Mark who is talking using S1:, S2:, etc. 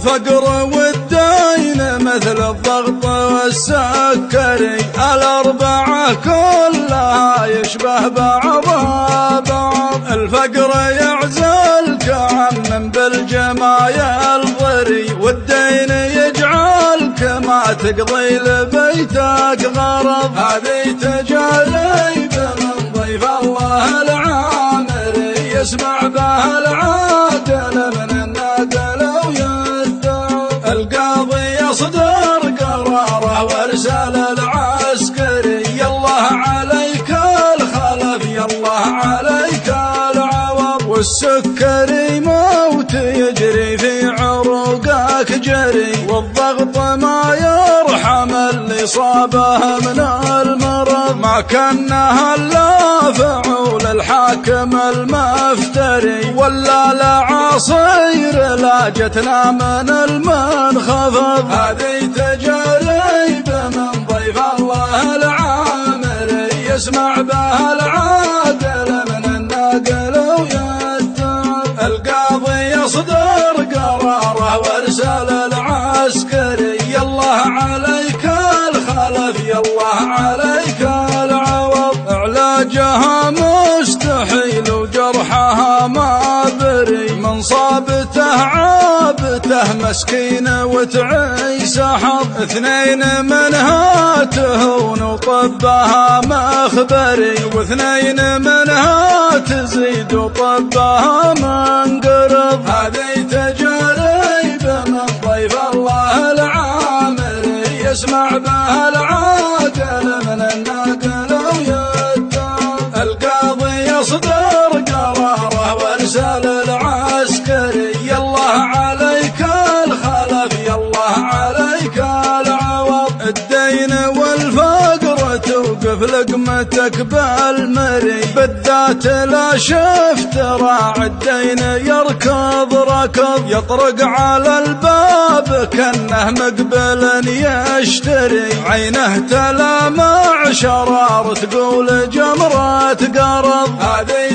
S1: الفقر والدين مثل الضغط والسكري، الأربعة كلها يشبه بعضها بعض. الفقر يعزلك عمم بالجمايل ضري، والدين يجعلك ما تقضي لبيتك غرض. هذه تجارب من ضيف الله العامري، يسمع بها العادل من النادل ويدعو. القاضي يصدر قراره وارسال العسكري، يالله عليك الخلف يالله عليك العوض. والسكري موت يجري في عروقك جري، والضغط ما يرحم اللي صابه من المرض. ما كانها الا فعول الحاكم المفتري، ولا العصير لا جتنا من المنخفض. هذه تجارب من ضيف الله العامري، يسمع بها العادل من الناقل ويتعب. القاضي يصدر قراره وارسال العسكري، يالله عليك الخلف يالله عليك العوض. علاجها مستحيل وجرحها ما بري، من صابته عابته مسكينه وتعيس حظ. اثنين منها تهون وطبها مخبري، واثنين منها تزيد وطبها منقرض. هذه تجارب من ضيف الله العامري، يسمع بها العادل من الناقل ويتعب. القاضي يصدر قراره وارسال العسكري، يالله عليك الخلف يالله عليك العوض. الدين والفقر توقف لقمتك بالمري، بالذات لا شفت راعي الدين يركض ركض. يطرق على الباب كأنه مقبل يشتري، عينه تلامع شرار تقول جمرة قرض. هذه